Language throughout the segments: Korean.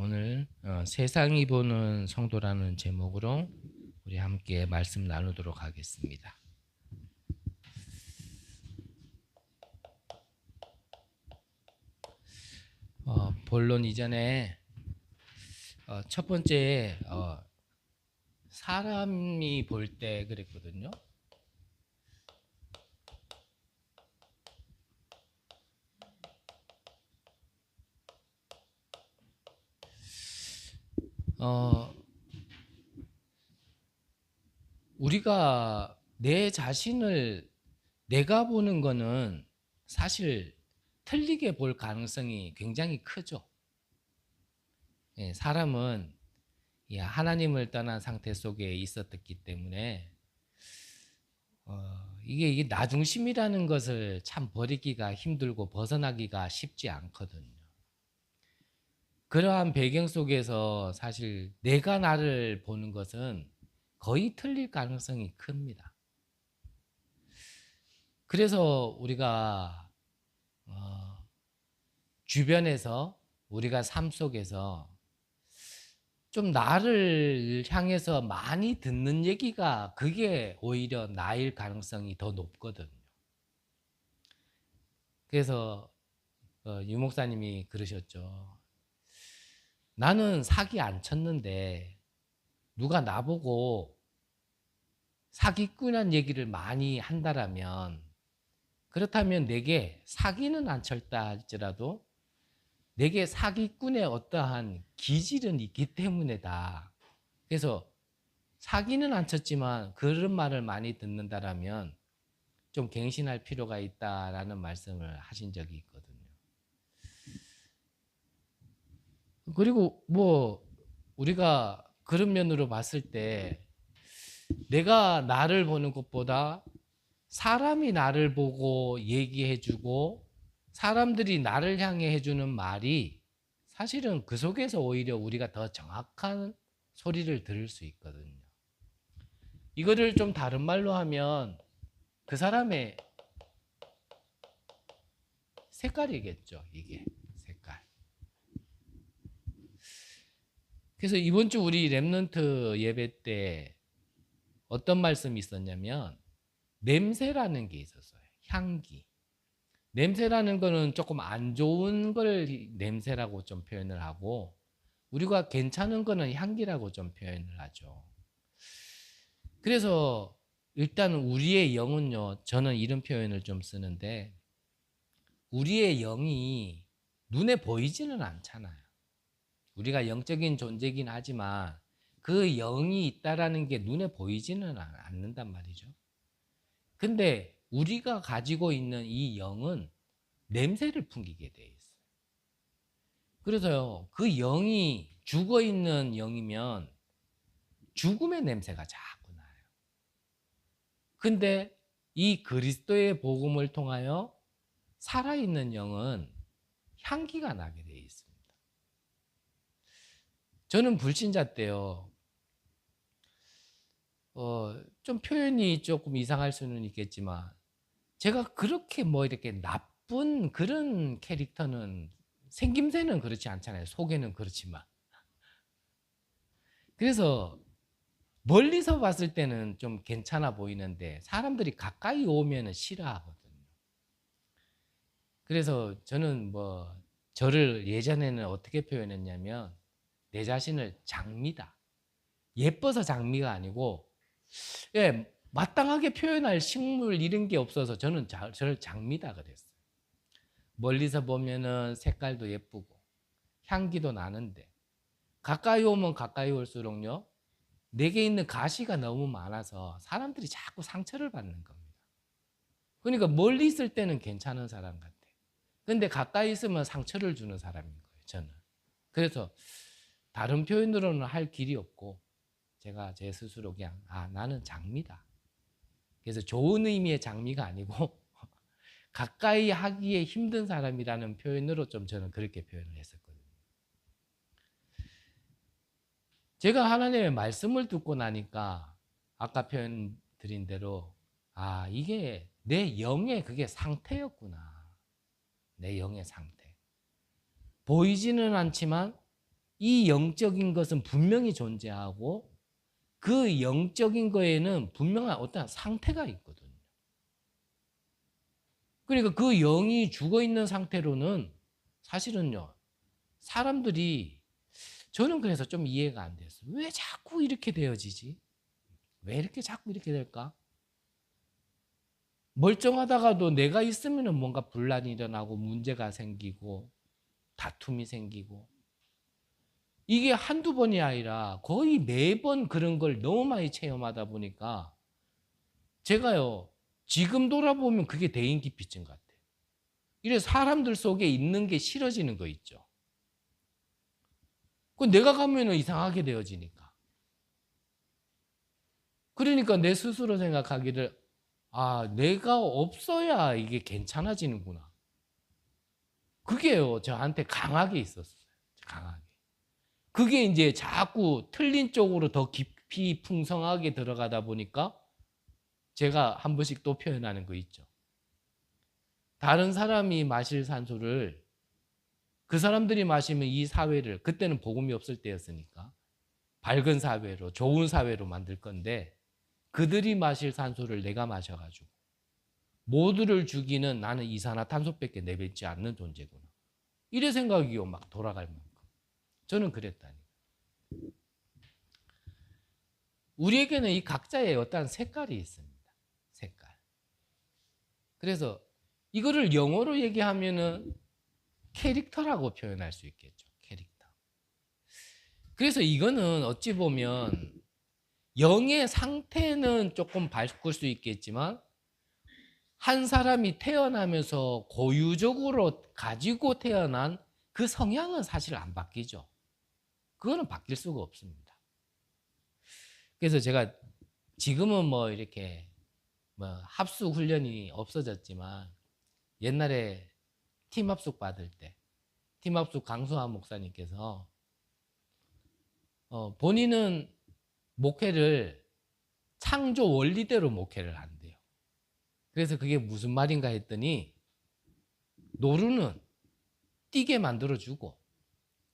오늘 세상이 보는 성도라는 제목으로 우리 함께 말씀 나누도록 하겠습니다. 본론 이전에 첫 번째 사람이 볼 때 그랬거든요. 우리가 내 자신을 내가 보는 거는 사실 틀리게 볼 가능성이 굉장히 크죠. 예, 사람은 하나님을 떠난 상태 속에 있었기 때문에 이게 나 중심이라는 것을 참 버리기가 힘들고 벗어나기가 쉽지 않거든요. 그러한 배경 속에서 사실 내가 나를 보는 것은 거의 틀릴 가능성이 큽니다. 그래서 우리가 주변에서 우리가 삶 속에서 좀 나를 향해서 많이 듣는 얘기가 그게 오히려 나일 가능성이 더 높거든요. 그래서 유 목사님이 그러셨죠. 나는 사기 안 쳤는데 누가 나보고 사기꾼이란 얘기를 많이 한다라면, 그렇다면 내게 사기는 안 쳤다 할지라도 내게 사기꾼의 어떠한 기질은 있기 때문에다. 그래서 사기는 안 쳤지만 그런 말을 많이 듣는다라면 좀 갱신할 필요가 있다라는 말씀을 하신 적이 있거든요. 그리고 우리가 그런 면으로 봤을 때 내가 나를 보는 것보다 사람이 나를 보고 얘기해주고 사람들이 나를 향해 해주는 말이 사실은 그 속에서 오히려 우리가 더 정확한 소리를 들을 수 있거든요. 이거를 좀 다른 말로 하면 그 사람의 색깔이겠죠, 이게 색깔. 그래서 이번 주 우리 랩넌트 예배 때 어떤 말씀이 있었냐면 냄새라는 게 있었어요. 향기. 냄새라는 거는 조금 안 좋은 걸 냄새라고 좀 표현을 하고, 우리가 괜찮은 거는 향기라고 좀 표현을 하죠. 그래서 일단 우리의 영은요, 저는 이런 표현을 좀 쓰는데, 우리의 영이 눈에 보이지는 않잖아요. 우리가 영적인 존재긴 하지만 그 영이 있다라는 게 눈에 보이지는 않는단 말이죠. 근데 우리가 가지고 있는 이 영은 냄새를 풍기게 돼 있어요. 그래서요, 그 영이 죽어 있는 영이면 죽음의 냄새가 자꾸 나요. 근데 이 그리스도의 복음을 통하여 살아있는 영은 향기가 나게 돼 있습니다. 저는 불신자 때요, 좀 표현이 조금 이상할 수는 있겠지만, 제가 그렇게 이렇게 나쁜 그런 캐릭터는, 생김새는 그렇지 않잖아요. 속에는 그렇지만. 그래서 멀리서 봤을 때는 좀 괜찮아 보이는데 사람들이 가까이 오면 싫어하거든요. 그래서 저는 저를 예전에는 어떻게 표현했냐면 내 자신을 장미다. 예뻐서 장미가 아니고, 예, 마땅하게 표현할 식물 이런 게 없어서 저는 저를 장미다 그랬어요. 멀리서 보면은 색깔도 예쁘고 향기도 나는데 가까이 오면 가까이 올수록요, 내게 있는 가시가 너무 많아서 사람들이 자꾸 상처를 받는 겁니다. 그러니까 멀리 있을 때는 괜찮은 사람 같아. 근데 가까이 있으면 상처를 주는 사람인 거예요, 저는. 그래서 다른 표현으로는 할 길이 없고 제가 제 스스로 그냥 나는 장미다. 그래서 좋은 의미의 장미가 아니고 가까이 하기에 힘든 사람이라는 표현으로 좀 저는 그렇게 표현을 했었거든요. 제가 하나님의 말씀을 듣고 나니까 아까 표현 드린 대로 이게 내 영의 그게 상태였구나. 내 영의 상태. 보이지는 않지만 이 영적인 것은 분명히 존재하고 그 영적인 거에는 분명한 어떤 상태가 있거든요. 그러니까 그 영이 죽어 있는 상태로는 사실은요, 사람들이, 저는 그래서 좀 이해가 안 됐어요. 왜 자꾸 이렇게 되어지지? 왜 이렇게 자꾸 이렇게 될까? 멀쩡하다가도 내가 있으면 뭔가 분란이 일어나고 문제가 생기고 다툼이 생기고, 이게 한두 번이 아니라 거의 매번 그런 걸 너무 많이 체험하다 보니까 제가요, 지금 돌아보면 그게 대인기피증 같아요. 이래 사람들 속에 있는 게 싫어지는 거 있죠. 그 내가 가면 이상하게 되어지니까. 그러니까 내 스스로 생각하기를, 아, 내가 없어야 이게 괜찮아지는구나. 그게요, 저한테 강하게 있었어요. 강하게. 그게 이제 자꾸 틀린 쪽으로 더 깊이 풍성하게 들어가다 보니까 제가 한 번씩 또 표현하는 거 있죠. 다른 사람이 마실 산소를 그 사람들이 마시면 이 사회를, 그때는 복음이 없을 때였으니까 밝은 사회로, 좋은 사회로 만들 건데, 그들이 마실 산소를 내가 마셔가지고 모두를 죽이는 나는 이산화탄소밖에 내뱉지 않는 존재구나. 이래 생각이요, 막 돌아갈 만큼. 저는 그랬다니. 우리에게는 이 각자의 어떤 색깔이 있습니다. 색깔. 그래서 이거를 영어로 얘기하면은 캐릭터라고 표현할 수 있겠죠. 캐릭터. 그래서 이거는 어찌 보면 영의 상태는 조금 바꿀 수 있겠지만, 한 사람이 태어나면서 고유적으로 가지고 태어난 그 성향은 사실 안 바뀌죠. 그거는 바뀔 수가 없습니다. 그래서 제가 지금은 뭐 이렇게 뭐 합숙 훈련이 없어졌지만, 옛날에 팀 합숙 받을 때 팀 합숙 강수환 목사님께서 본인은 목회를 창조 원리대로 목회를 한대요. 그래서 그게 무슨 말인가 했더니, 노루는 뛰게 만들어주고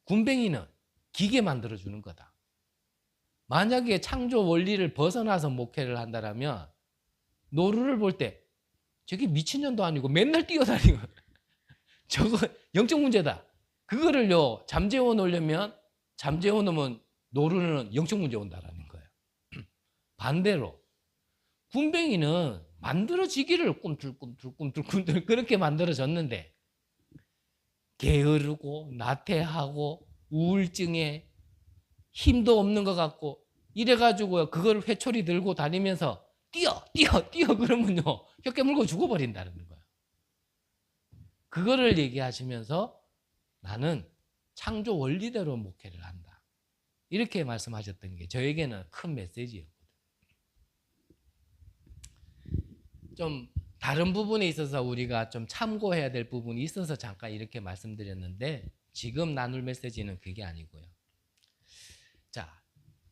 군뱅이는 기게 만들어주는 거다. 만약에 창조 원리를 벗어나서 목회를 한다면 노루를 볼 때 저게 미친년도 아니고 맨날 뛰어다니고 저거 영적 문제다. 그거를요, 잠재워 놓으려면, 잠재워 놓으면 노루는 영적 문제 온다라는 거예요. 반대로 군뱅이는 만들어지기를 꿈틀꿈틀 그렇게 만들어졌는데, 게으르고 나태하고 우울증에 힘도 없는 것 같고 이래가지고 그걸 회초리 들고 다니면서 뛰어 그러면요, 혀 깨물고 죽어버린다는 거예요. 그거를 얘기하시면서 나는 창조 원리대로 목회를 한다, 이렇게 말씀하셨던 게 저에게는 큰 메시지였거든요. 좀 다른 부분에 있어서 우리가 좀 참고해야 될 부분이 있어서 잠깐 이렇게 말씀드렸는데, 지금 나눌 메시지는 그게 아니고요. 자,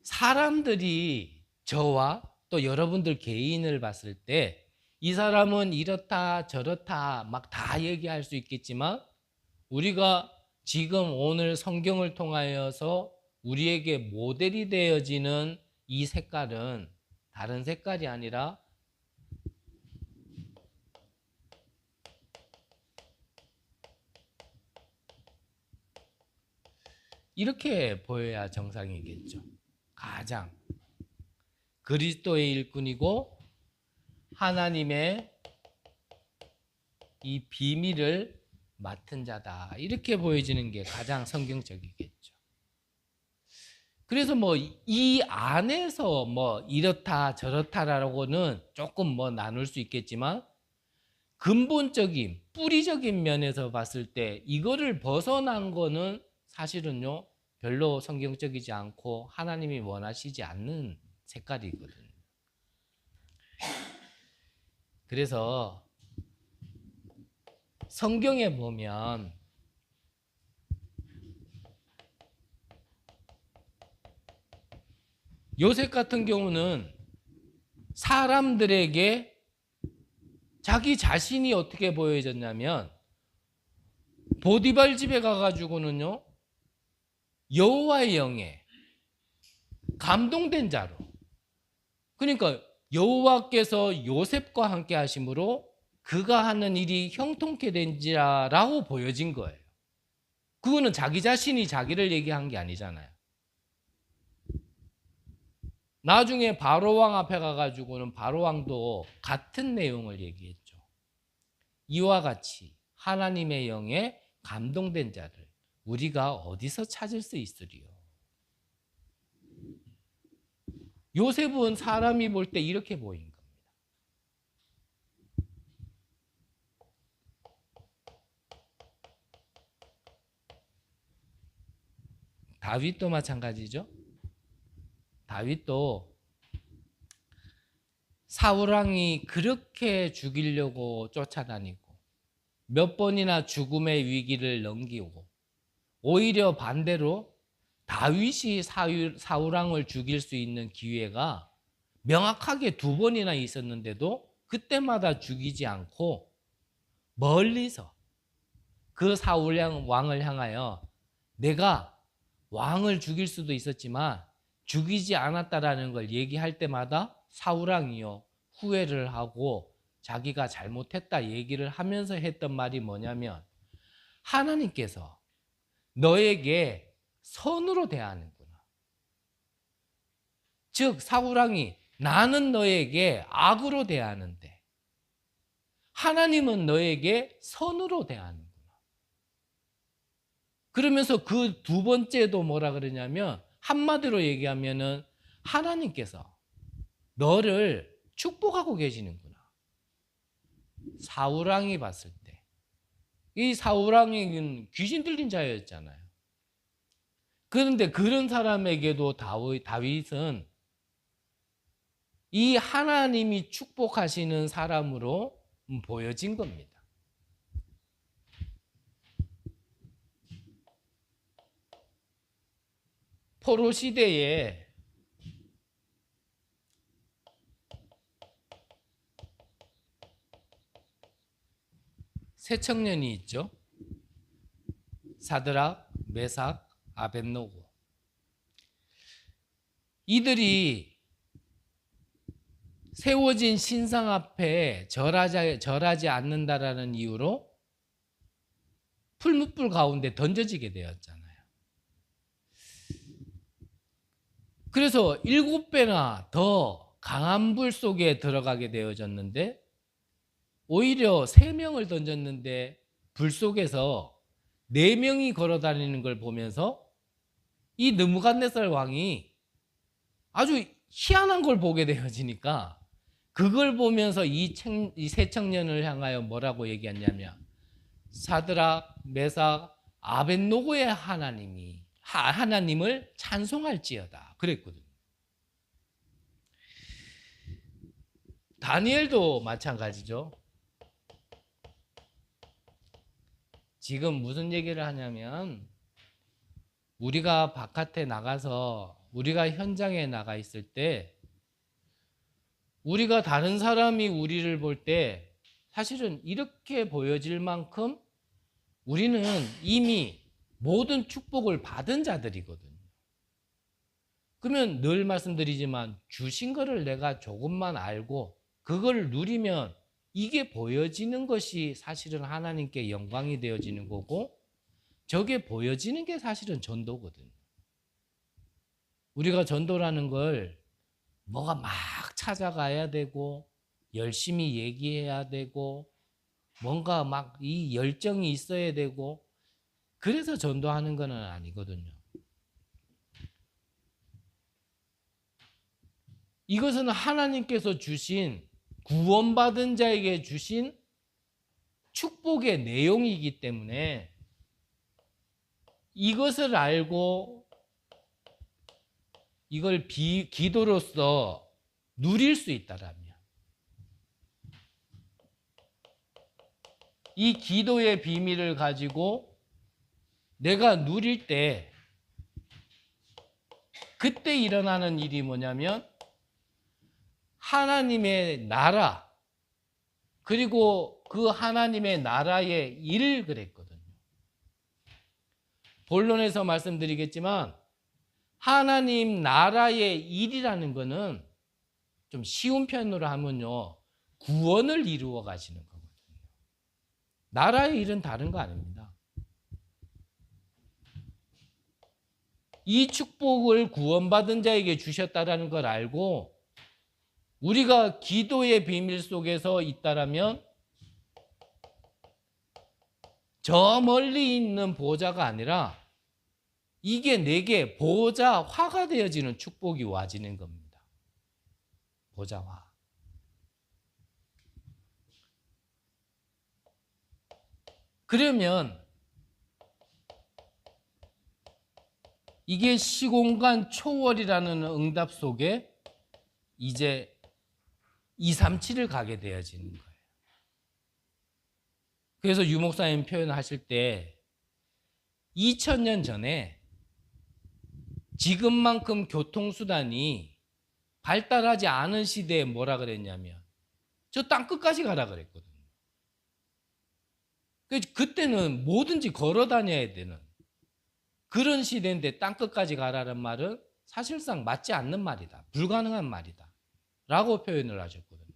사람들이 저와 또 여러분들 개인을 봤을 때 이 사람은 이렇다 저렇다 막 다 얘기할 수 있겠지만, 우리가 지금 오늘 성경을 통하여서 우리에게 모델이 되어지는 이 색깔은 다른 색깔이 아니라 이렇게 보여야 정상이겠죠. 가장 그리스도의 일꾼이고 하나님의 이 비밀을 맡은 자다, 이렇게 보여지는 게 가장 성경적이겠죠. 그래서 뭐 이 안에서 뭐 이렇다 저렇다라고는 조금 뭐 나눌 수 있겠지만, 근본적인 뿌리적인 면에서 봤을 때 이거를 벗어난 거는 사실은요, 별로 성경적이지 않고 하나님이 원하시지 않는 색깔이거든요. 그래서 성경에 보면 요셉 같은 경우는 사람들에게 자기 자신이 어떻게 보여졌냐면, 보디발 집에 가가지고는요, 여호와의 영에 감동된 자로. 그러니까 여호와께서 요셉과 함께 하심으로 그가 하는 일이 형통케 된 자라고 보여진 거예요. 그거는 자기 자신이 자기를 얘기한 게 아니잖아요. 나중에 바로왕 앞에 가가지고는 바로왕도 같은 내용을 얘기했죠. 이와 같이 하나님의 영에 감동된 자를 우리가 어디서 찾을 수 있으리요? 요셉은 사람이 볼 때 이렇게 보인 겁니다. 다윗도 마찬가지죠. 다윗도 사울왕이 그렇게 죽이려고 쫓아다니고 몇 번이나 죽음의 위기를 넘기고 오히려 반대로 다윗이 사울왕을 죽일 수 있는 기회가 명확하게 2번이나 있었는데도 그때마다 죽이지 않고 멀리서 그 사울왕을 향하여 내가 왕을 죽일 수도 있었지만 죽이지 않았다라는 걸 얘기할 때마다 사울왕이요 후회를 하고 자기가 잘못했다 얘기를 하면서 했던 말이 뭐냐면 하나님께서 너에게 선으로 대하는구나. 즉 사울왕이 나는 너에게 악으로 대하는데 하나님은 너에게 선으로 대하는구나. 그러면서 그 2번째도 뭐라 그러냐면 한마디로 얘기하면은 하나님께서 너를 축복하고 계시는구나. 사울왕이 봤을 때 이 사울왕은 귀신 들린 자였잖아요. 그런데 그런 사람에게도 다윗은 이 하나님이 축복하시는 사람으로 보여진 겁니다. 포로 시대에 세 청년이 있죠. 사드락, 메삭, 아벳노고. 이들이 세워진 신상 앞에 절하지 않는다라는 이유로 풀무불 가운데 던져지게 되었잖아요. 그래서 7배나 더 강한 불 속에 들어가게 되어졌는데 오히려 3명을 던졌는데 불 속에서 4명이 걸어다니는 걸 보면서 이 느부갓네살 왕이 아주 희한한 걸 보게 되어지니까 그걸 보면서 이 세 청년을 향하여 뭐라고 얘기했냐면 사드락, 메삭, 아벳노고의 하나님을 찬송할지어다 그랬거든요. 다니엘도 마찬가지죠. 지금 무슨 얘기를 하냐면 우리가 바깥에 나가서 우리가 현장에 나가 있을 때 우리가 다른 사람이 우리를 볼 때 사실은 이렇게 보여질 만큼 우리는 이미 모든 축복을 받은 자들이거든요. 그러면 늘 말씀드리지만 주신 거를 내가 조금만 알고 그걸 누리면 이게 보여지는 것이 사실은 하나님께 영광이 되어지는 거고 저게 보여지는 게 사실은 전도거든요. 우리가 전도라는 걸 뭐가 막 찾아가야 되고 열심히 얘기해야 되고 뭔가 막 이 열정이 있어야 되고 그래서 전도하는 건 아니거든요. 이것은 하나님께서 주신 구원받은 자에게 주신 축복의 내용이기 때문에 이것을 알고 이걸 기도로서 누릴 수 있다라면 이 기도의 비밀을 가지고 내가 누릴 때 그때 일어나는 일이 뭐냐면 하나님의 나라 그리고 그 하나님의 나라의 일을 그랬거든요. 본론에서 말씀드리겠지만 하나님 나라의 일이라는 거는 좀 쉬운 편으로 하면요, 구원을 이루어 가시는 거거든요. 나라의 일은 다른 거 아닙니다. 이 축복을 구원받은 자에게 주셨다라는 걸 알고 우리가 기도의 비밀 속에서 있다라면 저 멀리 있는 보좌가 아니라 이게 내게 보좌화가 되어지는 축복이 와지는 겁니다. 보좌화. 그러면 이게 시공간 초월이라는 응답 속에 이제 237을 가게 되어지는 거예요. 그래서 유 목사님 표현하실 때 2000년 전에 지금만큼 교통수단이 발달하지 않은 시대에 뭐라 그랬냐면 저 땅끝까지 가라 그랬거든요. 그때는 뭐든지 걸어 다녀야 되는 그런 시대인데 땅끝까지 가라는 말은 사실상 맞지 않는 말이다. 불가능한 말이다. 라고 표현을 하셨거든요.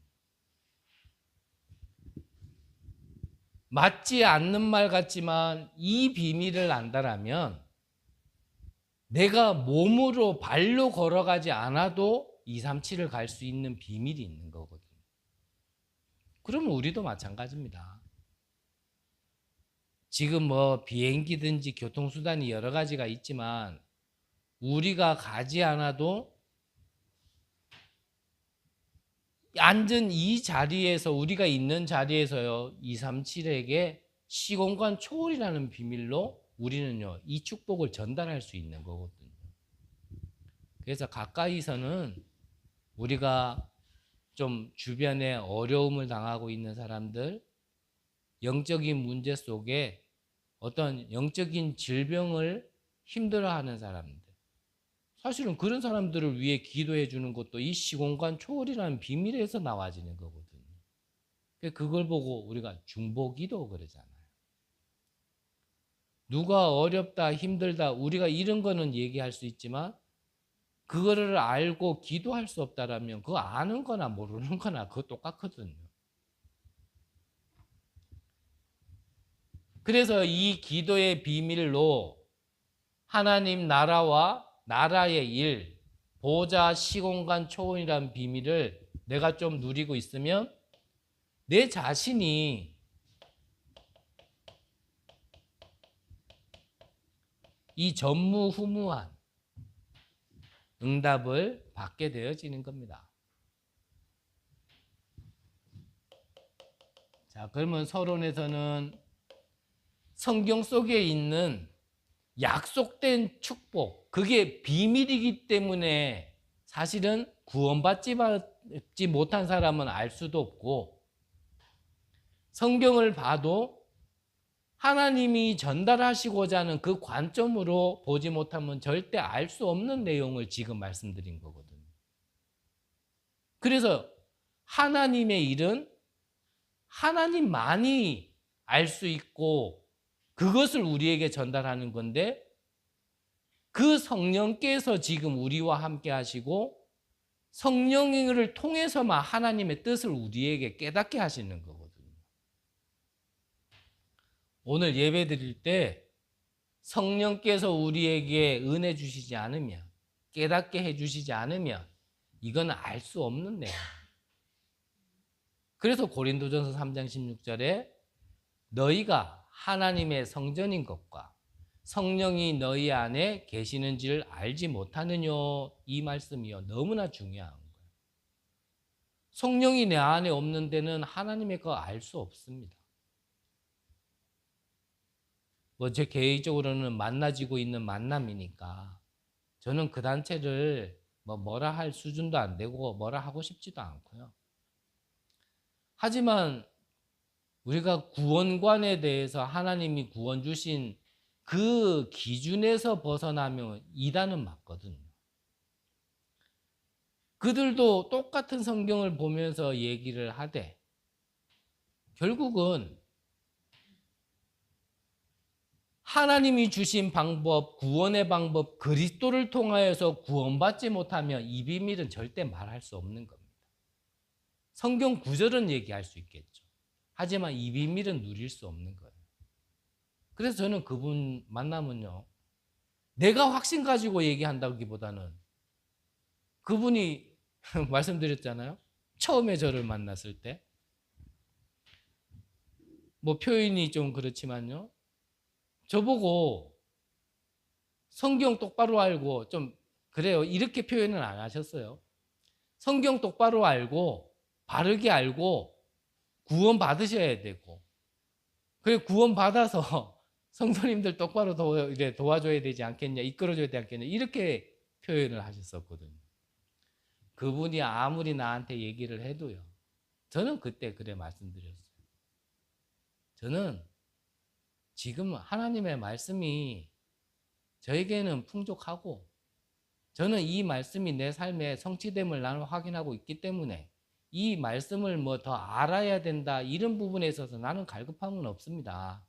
맞지 않는 말 같지만 이 비밀을 안다라면 내가 몸으로 발로 걸어가지 않아도 237을 갈 수 있는 비밀이 있는 거거든요. 그러면 우리도 마찬가지입니다. 지금 뭐 비행기든지 교통수단이 여러 가지가 있지만 우리가 가지 않아도 앉은 이 자리에서 우리가 있는 자리에서요 237에게 시공간 초월이라는 비밀로 우리는요 이 축복을 전달할 수 있는 거거든요. 그래서 가까이서는 우리가 좀 주변에 어려움을 당하고 있는 사람들, 영적인 문제 속에 어떤 영적인 질병을 힘들어하는 사람들, 사실은 그런 사람들을 위해 기도해 주는 것도 이 시공간 초월이라는 비밀에서 나와지는 거거든요. 그걸 보고 우리가 중보기도 그러잖아요. 누가 어렵다, 힘들다, 우리가 이런 거는 얘기할 수 있지만 그거를 알고 기도할 수 없다라면 그거 아는 거나 모르는 거나 그거 똑같거든요. 그래서 이 기도의 비밀로 하나님 나라와 나라의 일, 보좌 시공간 초원이라는 비밀을 내가 좀 누리고 있으면 내 자신이 이 전무후무한 응답을 받게 되어지는 겁니다. 자, 그러면 서론에서는 성경 속에 있는 약속된 축복, 그게 비밀이기 때문에 사실은 구원받지 못한 사람은 알 수도 없고 성경을 봐도 하나님이 전달하시고자 하는 그 관점으로 보지 못하면 절대 알 수 없는 내용을 지금 말씀드린 거거든요. 그래서 하나님의 일은 하나님만이 알 수 있고 그것을 우리에게 전달하는 건데 그 성령께서 지금 우리와 함께 하시고 성령을 통해서만 하나님의 뜻을 우리에게 깨닫게 하시는 거거든요. 오늘 예배 드릴 때 성령께서 우리에게 은혜 주시지 않으면, 깨닫게 해주시지 않으면 이건 알 수 없는 내용. 그래서 고린도전서 3장 16절에 너희가 하나님의 성전인 것과 성령이 너희 안에 계시는지를 알지 못하느냐, 이 말씀이요 너무나 중요한 거예요. 성령이 내 안에 없는 데는 하나님의 거 알 수 없습니다. 뭐 제 개인적으로는 만나지고 있는 만남이니까 저는 그 단체를 뭐라 할 수준도 안 되고 뭐라 하고 싶지도 않고요. 하지만 우리가 구원관에 대해서 하나님이 구원 주신 그 기준에서 벗어나면 이단은 맞거든요. 그들도 똑같은 성경을 보면서 얘기를 하되 결국은 하나님이 주신 방법, 구원의 방법, 그리스도를 통하여서 구원받지 못하면 이 비밀은 절대 말할 수 없는 겁니다. 성경 구절은 얘기할 수 있겠죠. 하지만 이 비밀은 누릴 수 없는 거예요. 그래서 저는 그분 만나면요, 내가 확신 가지고 얘기한다기보다는 그분이 말씀드렸잖아요. 처음에 저를 만났을 때 뭐 표현이 좀 그렇지만요, 저보고 성경 똑바로 알고 좀 그래요, 이렇게 표현은 안 하셨어요. 성경 똑바로 알고 바르게 알고 구원 받으셔야 되고, 그래 구원 받아서 성도님들 똑바로 도와줘야 되지 않겠냐, 이끌어줘야 되지 않겠냐, 이렇게 표현을 하셨었거든요. 그분이 아무리 나한테 얘기를 해도요, 저는 그때 그래 말씀드렸어요. 저는 지금 하나님의 말씀이 저에게는 풍족하고, 저는 이 말씀이 내 삶에 성취됨을 나는 확인하고 있기 때문에 이 말씀을 뭐 더 알아야 된다, 이런 부분에 있어서 나는 갈급함은 없습니다.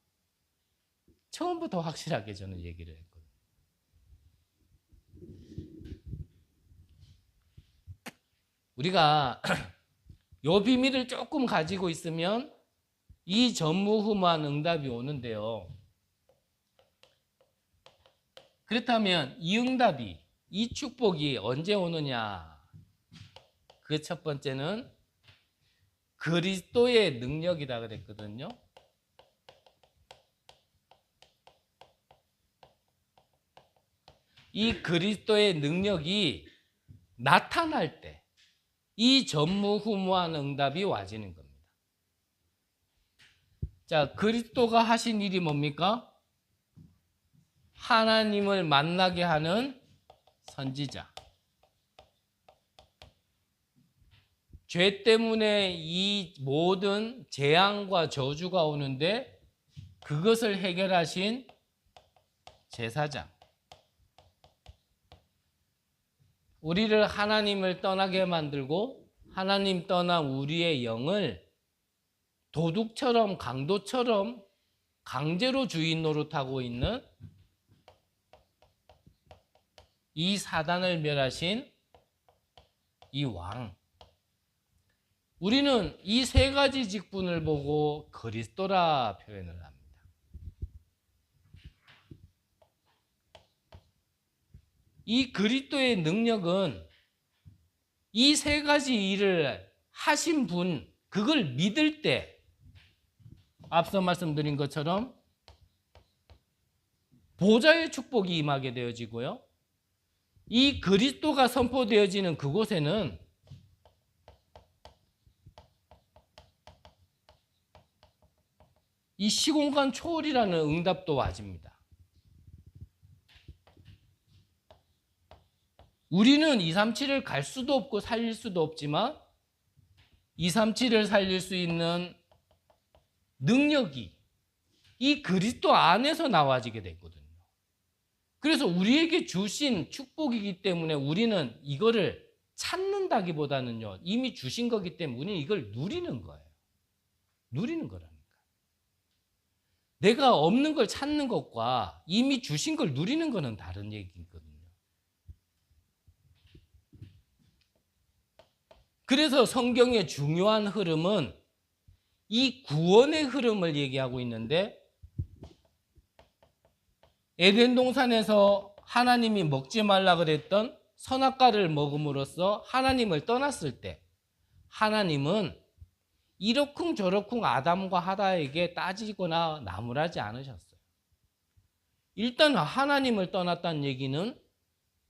처음부터 확실하게 저는 얘기를 했거든요. 우리가 요 비밀을 조금 가지고 있으면 이 전무후무한 응답이 오는데요. 그렇다면 이 응답이, 이 축복이 언제 오느냐? 그 첫 번째는 그리스도의 능력이다 그랬거든요. 이 그리스도의 능력이 나타날 때 이 전무후무한 응답이 와지는 겁니다. 자, 그리스도가 하신 일이 뭡니까? 하나님을 만나게 하는 선지자. 죄 때문에 이 모든 재앙과 저주가 오는데 그것을 해결하신 제사장. 우리를 하나님을 떠나게 만들고 하나님 떠난 우리의 영을 도둑처럼, 강도처럼 강제로 주인 노릇하고 있는 이 사단을 멸하신 이 왕. 우리는 이 세 가지 직분을 보고 그리스도라 표현을 합니다. 이 그리스도의 능력은 이 세 가지 일을 하신 분, 그걸 믿을 때 앞서 말씀드린 것처럼 보좌의 축복이 임하게 되어지고요, 이 그리스도가 선포되어지는 그곳에는 이 시공간 초월이라는 응답도 와집니다. 우리는 237을 갈 수도 없고 살릴 수도 없지만 237을 살릴 수 있는 능력이 이 그리스도 안에서 나와지게 됐거든요. 그래서 우리에게 주신 축복이기 때문에 우리는 이거를 찾는다기보다는요, 이미 주신 거기 때문에 우리는 이걸 누리는 거예요. 누리는 거라니까. 내가 없는 걸 찾는 것과 이미 주신 걸 누리는 거는 다른 얘기거든요. 그래서 성경의 중요한 흐름은 이 구원의 흐름을 얘기하고 있는데, 에덴 동산에서 하나님이 먹지 말라 그랬던 선악과를 먹음으로써 하나님을 떠났을 때 하나님은 이러쿵저러쿵 아담과 하다에게 따지거나 나무라지 않으셨어요. 일단 하나님을 떠났다는 얘기는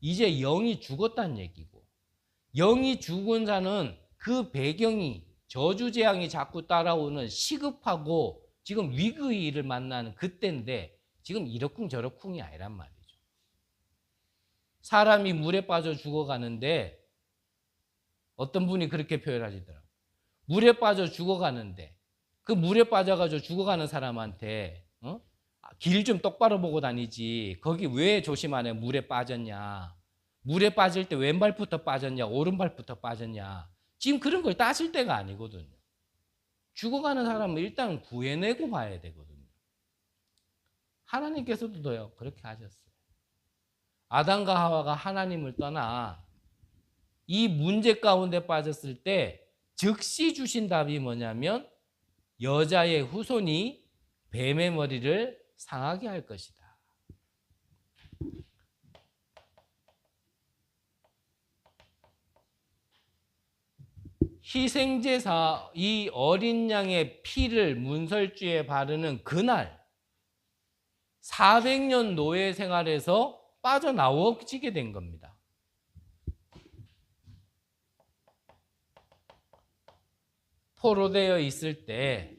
이제 영이 죽었다는 얘기고, 영이 죽은 자는 그 배경이 저주재앙이 자꾸 따라오는 시급하고 지금 위기의 일을 만나는 그때인데 지금 이러쿵저러쿵이 아니란 말이죠. 사람이 물에 빠져 죽어가는데 어떤 분이 그렇게 표현하시더라고요. 물에 빠져 죽어가는데 그 물에 빠져가지고 죽어가는 사람한테 길 좀 똑바로 보고 다니지, 거기 왜 조심 안 해? 물에 빠졌냐, 물에 빠질 때 왼발부터 빠졌냐, 오른발부터 빠졌냐, 지금 그런 걸 따질 때가 아니거든요. 죽어가는 사람은 일단 구해내고 봐야 되거든요. 하나님께서도요 그렇게 하셨어요. 아담과 하와가 하나님을 떠나 이 문제 가운데 빠졌을 때 즉시 주신 답이 뭐냐면 여자의 후손이 뱀의 머리를 상하게 할 것이다. 희생제사 이 어린 양의 피를 문설주에 바르는 그날 400년 노예 생활에서 빠져나오게 된 겁니다. 포로되어 있을 때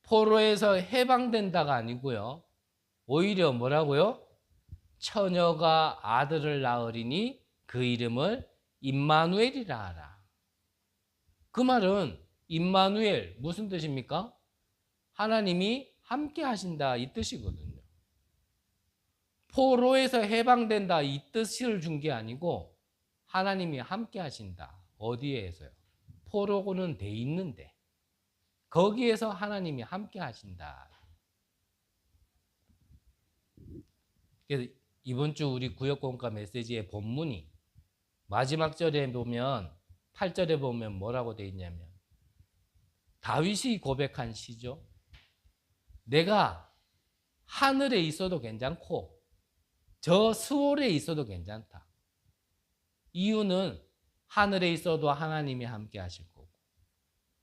포로에서 해방된다가 아니고요. 오히려 뭐라고요? 처녀가 아들을 낳으리니 그 이름을 임마누엘이라 하라. 그 말은 임마누엘 무슨 뜻입니까? 하나님이 함께 하신다 이 뜻이거든요. 포로에서 해방된다 이 뜻을 준 게 아니고 하나님이 함께 하신다. 어디에서요? 포로고는 돼 있는데 거기에서 하나님이 함께 하신다. 그래서 이번 주 우리 구역공과 메시지의 본문이 마지막 절에 보면 8절에 보면 뭐라고 돼 있냐면 다윗이 고백한 시죠. 내가 하늘에 있어도 괜찮고 저 스올에 있어도 괜찮다. 이유는 하늘에 있어도 하나님이 함께 하실 거고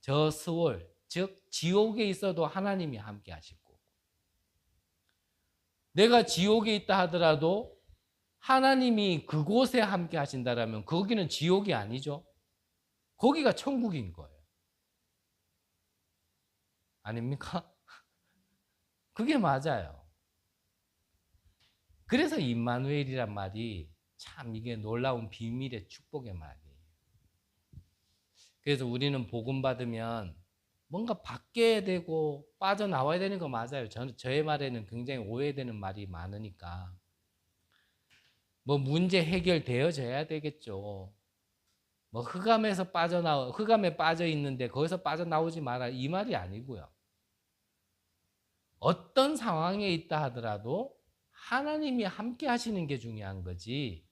저 스올 즉 지옥에 있어도 하나님이 함께 하실 거고 내가 지옥에 있다 하더라도 하나님이 그곳에 함께 하신다라면 거기는 지옥이 아니죠. 거기가 천국인 거예요. 아닙니까? 그게 맞아요. 그래서 임마누엘이란 말이 참 이게 놀라운 비밀의 축복의 말이에요. 그래서 우리는 복음 받으면 뭔가 바뀌어야 되고 빠져나와야 되는 거 맞아요. 저의 말에는 굉장히 오해되는 말이 많으니까 뭐 문제 해결되어져야 되겠죠. 뭐 흑암에 빠져 있는데 거기서 빠져나오지 마라 이 말이 아니고요. 어떤 상황에 있다 하더라도 하나님이 함께 하시는 게 중요한 거지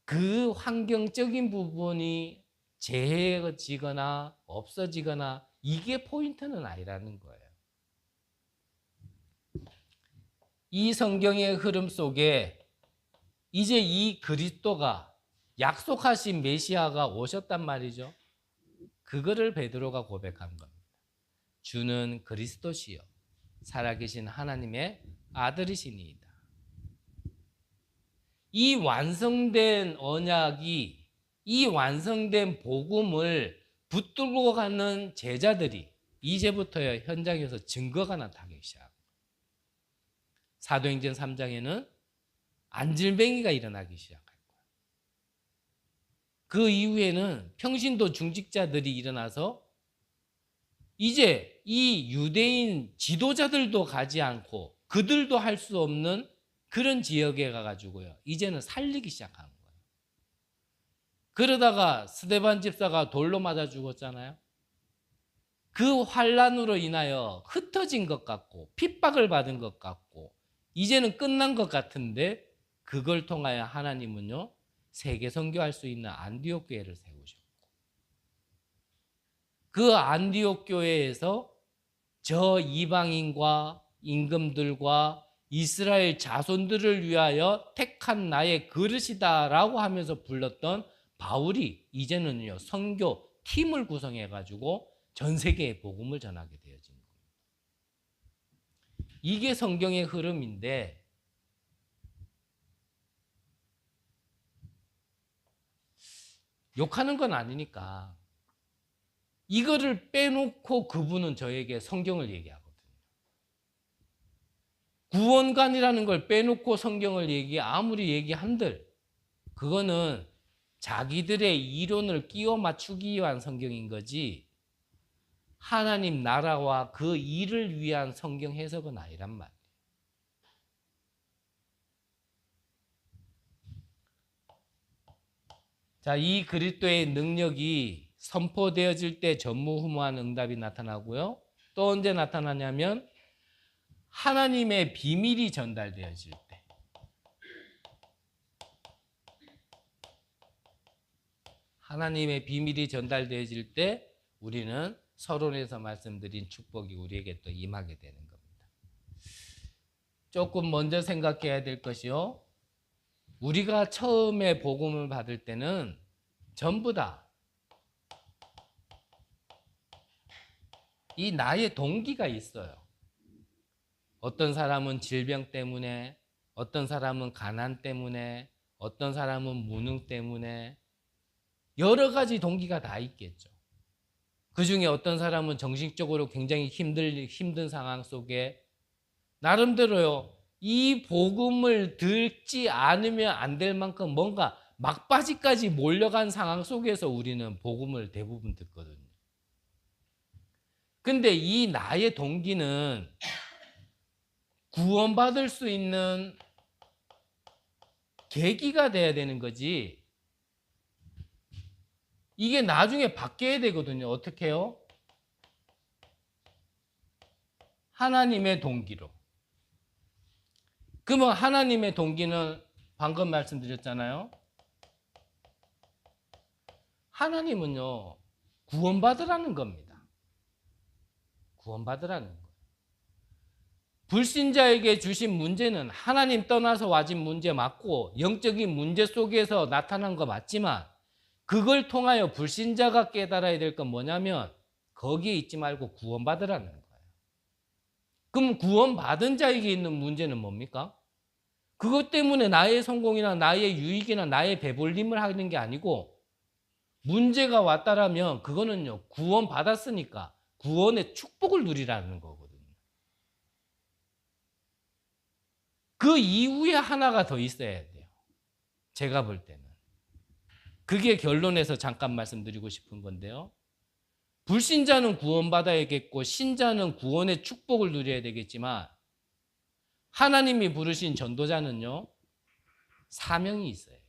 그 환경적인 부분이 재해지거나 없어지거나 이게 포인트는 아니라는 거예요. 이 성경의 흐름 속에 이제 이 그리스도가 약속하신 메시아가 오셨단 말이죠. 그거를 베드로가 고백한 겁니다. 주는 그리스도시요 살아계신 하나님의 아들이시니이다. 이 완성된 언약이 이 완성된 복음을 붙들고 가는 제자들이 이제부터 현장에서 증거가 나타나기 시작합니다. 사도행전 3장에는 안질뱅이가 일어나기 시작할 거예요. 그 이후에는 평신도 중직자들이 일어나서 이제 이 유대인 지도자들도 가지 않고 그들도 할 수 없는 그런 지역에 가가지고요. 이제는 살리기 시작한 거예요. 그러다가 스데반 집사가 돌로 맞아 죽었잖아요. 그 환란으로 인하여 흩어진 것 같고 핍박을 받은 것 같고 이제는 끝난 것 같은데 그걸 통하여 하나님은요. 세계 선교할 수 있는 안디옥 교회를 세우셨고 그 안디옥 교회에서 저 이방인과 임금들과 이스라엘 자손들을 위하여 택한 나의 그릇이다라고 하면서 불렀던 바울이 이제는요 선교 팀을 구성해 가지고 전 세계에 복음을 전하게 되어진 겁니다. 이게 성경의 흐름인데 욕하는 건 아니니까 이거를 빼놓고 그분은 저에게 성경을 얘기하거든요. 구원관이라는 걸 빼놓고 성경을 아무리 얘기한들 그거는 자기들의 이론을 끼워 맞추기 위한 성경인 거지 하나님 나라와 그 일을 위한 성경 해석은 아니란 말이에요. 자, 이 그리스도의 능력이 선포되어질 때 전무후무한 응답이 나타나고요. 또 언제 나타나냐면 하나님의 비밀이 전달되어질 때, 하나님의 비밀이 전달되어질 때 우리는 서론에서 말씀드린 축복이 우리에게 또 임하게 되는 겁니다. 조금 먼저 생각해야 될 것이요, 우리가 처음에 복음을 받을 때는 전부 다 이 나의 동기가 있어요. 어떤 사람은 질병 때문에, 어떤 사람은 가난 때문에, 어떤 사람은 무능 때문에, 여러 가지 동기가 다 있겠죠. 그 중에 어떤 사람은 정신적으로 굉장히 힘든 상황 속에 나름대로요, 이 복음을 듣지 않으면 안 될 만큼 뭔가 막바지까지 몰려간 상황 속에서 우리는 복음을 대부분 듣거든요. 근데 이 나의 동기는 구원받을 수 있는 계기가 돼야 되는 거지, 이게 나중에 바뀌어야 되거든요. 어떻게 해요? 하나님의 동기로. 그러면 하나님의 동기는 방금 말씀드렸잖아요. 하나님은요, 구원받으라는 겁니다. 구원받으라는 거예요. 불신자에게 주신 문제는 하나님 떠나서 와진 문제 맞고 영적인 문제 속에서 나타난 거 맞지만, 그걸 통하여 불신자가 깨달아야 될 건 뭐냐면 거기에 있지 말고 구원받으라는 거예요. 그럼 구원받은 자에게 있는 문제는 뭡니까? 그것 때문에 나의 성공이나 나의 유익이나 나의 배불림을 하는 게 아니고, 문제가 왔다라면 그거는요, 구원받았으니까 구원의 축복을 누리라는 거거든요. 그 이후에 하나가 더 있어야 돼요. 제가 볼 때는. 그게 결론에서 잠깐 말씀드리고 싶은 건데요. 불신자는 구원받아야겠고 신자는 구원의 축복을 누려야 되겠지만, 하나님이 부르신 전도자는요, 사명이 있어요.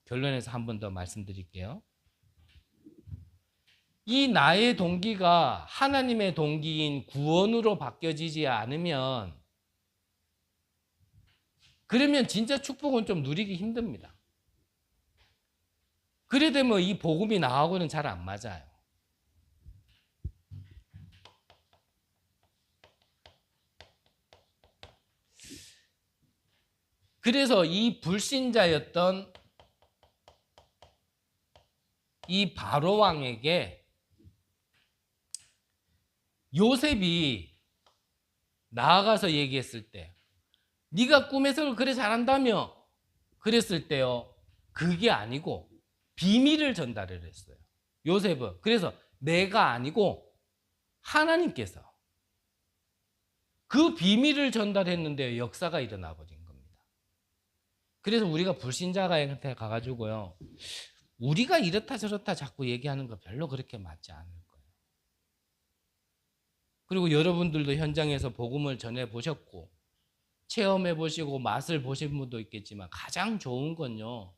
결론에서 한 번 더 말씀드릴게요. 이 나의 동기가 하나님의 동기인 구원으로 바뀌어지지 않으면, 그러면 진짜 축복은 좀 누리기 힘듭니다. 그래 되면 이 복음이 나하고는 잘 안 맞아요. 그래서 이 불신자였던 이 바로 왕에게 요셉이 나아가서 얘기했을 때, 네가 꿈 해석을 그래 잘한다며 그랬을 때요, 그게 아니고 비밀을 전달을 했어요. 요셉은. 그래서 내가 아니고 하나님께서 그 비밀을 전달했는데 역사가 일어나 버린 겁니다. 그래서 우리가 불신자한테 가가지고요, 우리가 이렇다 저렇다 자꾸 얘기하는 거 별로 그렇게 맞지 않을 거예요. 그리고 여러분들도 현장에서 복음을 전해 보셨고 체험해 보시고 맛을 보신 분도 있겠지만, 가장 좋은 건요,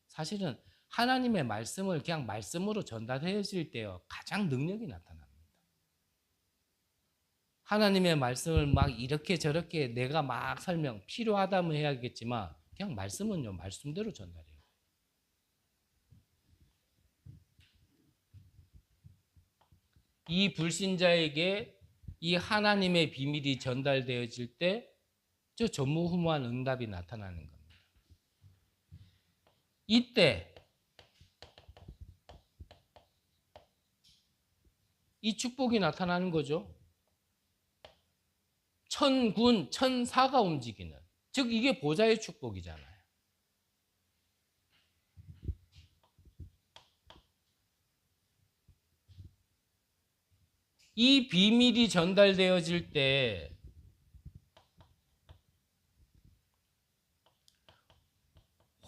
사실은 하나님의 말씀을 그냥 말씀으로 전달해질 때요, 가장 능력이 나타납니다. 하나님의 말씀을 막 이렇게 저렇게 내가 막 설명 필요하다면 해야겠지만, 그냥 말씀은요, 말씀대로 전달해요. 이 불신자에게 이 하나님의 비밀이 전달되어질 때 저 전무후무한 응답이 나타나는 겁니다. 이때 이 축복이 나타나는 거죠. 천군, 천사가 움직이는, 즉 이게 보좌의 축복이잖아요. 이 비밀이 전달되어질 때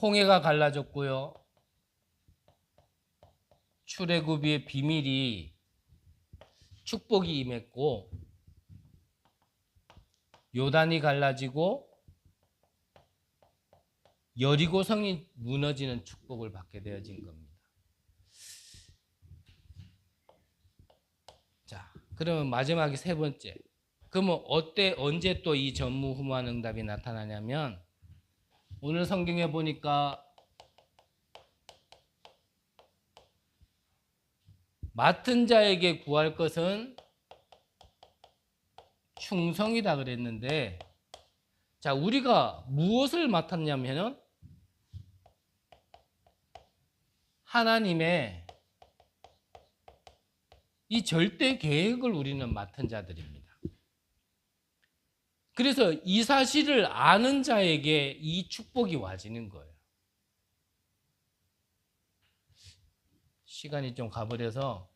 홍해가 갈라졌고요, 출애굽의 비밀이 축복이 임했고, 요단이 갈라지고 여리고 성이 무너지는 축복을 받게 되어진 겁니다. 자, 그러면 마지막에 세 번째, 그러면 언제 또 이 전무후무한 응답이 나타나냐면 오늘 성경에 보니까 맡은 자에게 구할 것은 충성이다 그랬는데, 자, 우리가 무엇을 맡았냐면은 하나님의 이 절대 계획을 우리는 맡은 자들입니다. 그래서 이 사실을 아는 자에게 이 축복이 와지는 거예요. 시간이 좀 가버려서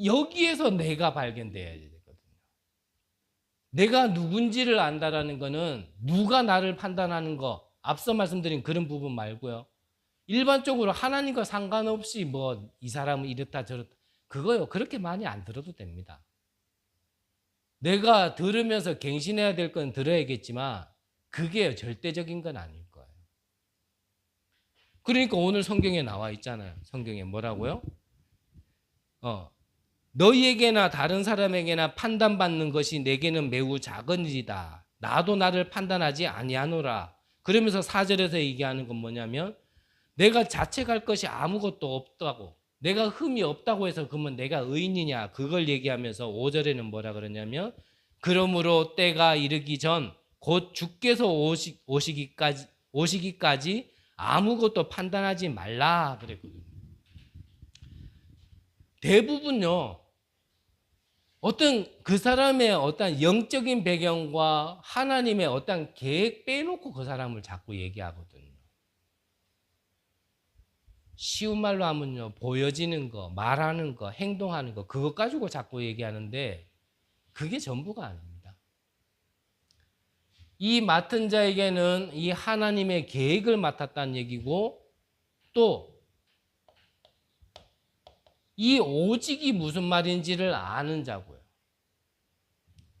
여기에서 내가 발견돼야 되거든요. 내가 누군지를 안다라는 거는 누가 나를 판단하는 거, 앞서 말씀드린 그런 부분 말고요. 일반적으로 하나님과 상관없이 뭐 이 사람은 이렇다 저렇다 그거요. 그렇게 많이 안 들어도 됩니다. 내가 들으면서 갱신해야 될 건 들어야겠지만 그게 절대적인 건 아닐 거예요. 그러니까 오늘 성경에 나와 있잖아요. 성경에 뭐라고요? 너희에게나 다른 사람에게나 판단받는 것이 내게는 매우 작은 일이다. 나도 나를 판단하지 아니하노라. 그러면서 4절에서 얘기하는 건 뭐냐면 내가 자책할 것이 아무것도 없다고, 내가 흠이 없다고 해서 그러면 내가 의인이냐, 그걸 얘기하면서 5절에는 뭐라 그러냐면 그러므로 때가 이르기 전 곧 주께서 오시기까지 아무것도 판단하지 말라 그랬거든요. 대부분요, 어떤 그 사람의 어떤 영적인 배경과 하나님의 어떤 계획 빼놓고 그 사람을 자꾸 얘기하거든요. 쉬운 말로 하면요, 보여지는 거, 말하는 거, 행동하는 거, 그것 가지고 자꾸 얘기하는데 그게 전부가 아닙니다. 이 맡은 자에게는 이 하나님의 계획을 맡았다는 얘기고, 또 이 오직이 무슨 말인지를 아는 자고요.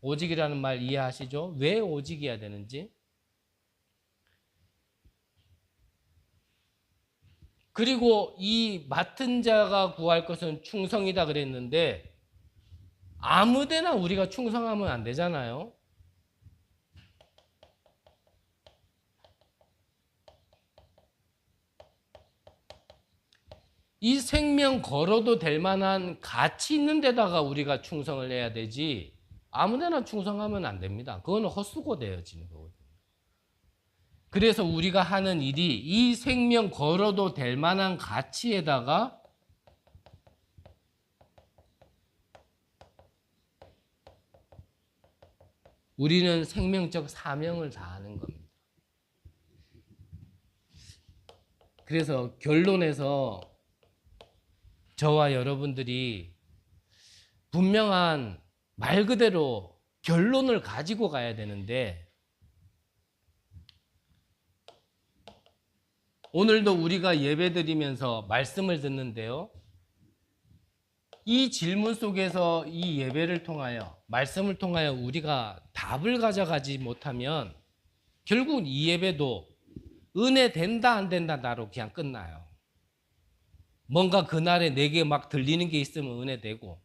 오직이라는 말 이해하시죠? 왜 오직이어야 되는지. 그리고 이 맡은 자가 구할 것은 충성이다 그랬는데 아무데나 우리가 충성하면 안 되잖아요. 이 생명 걸어도 될 만한 가치 있는 데다가 우리가 충성을 해야 되지 아무데나 충성하면 안 됩니다. 그거는 헛수고 되어지는 거거든요. 그래서 우리가 하는 일이 이 생명 걸어도 될 만한 가치에다가 우리는 생명적 사명을 다하는 겁니다. 그래서 결론에서 저와 여러분들이 분명한 말 그대로 결론을 가지고 가야 되는데, 오늘도 우리가 예배드리면서 말씀을 듣는데요, 이 질문 속에서 이 예배를 통하여, 말씀을 통하여 우리가 답을 가져가지 못하면 결국 이 예배도 은혜 된다 안 된다 나로 그냥 끝나요. 뭔가 그날에 내게 막 들리는 게 있으면 은혜 되고,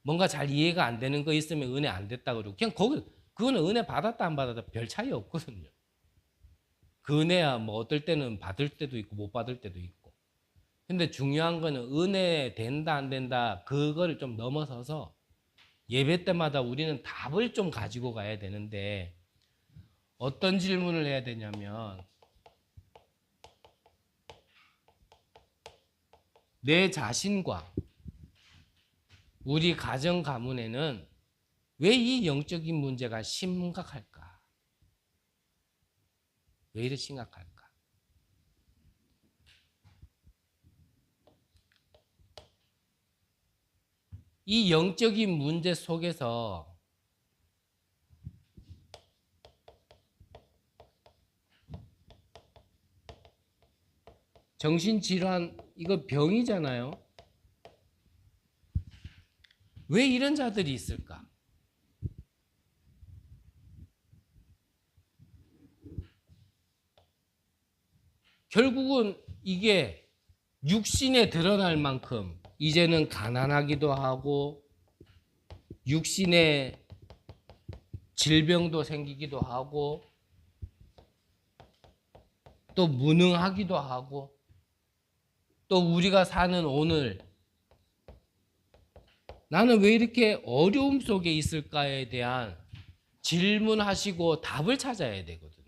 뭔가 잘 이해가 안 되는 거 있으면 은혜 안 됐다 그러고, 그냥 그거는 은혜 받았다 안 받았다 별 차이 없거든요. 그 은혜야 뭐 어떨 때는 받을 때도 있고 못 받을 때도 있고. 근데 중요한 거는 은혜 된다 안 된다 그거를 좀 넘어서서 예배 때마다 우리는 답을 좀 가지고 가야 되는데, 어떤 질문을 해야 되냐면 내 자신과 우리 가정 가문에는 왜 이 영적인 문제가 심각할까? 왜 이렇게 심각할까? 이 영적인 문제 속에서 정신질환, 이거 병이잖아요. 왜 이런 자들이 있을까? 결국은 이게 육신에 드러날 만큼 이제는 가난하기도 하고 육신의 질병도 생기기도 하고 또 무능하기도 하고 또 우리가 사는 오늘 나는 왜 이렇게 어려움 속에 있을까에 대한 질문하시고 답을 찾아야 되거든요.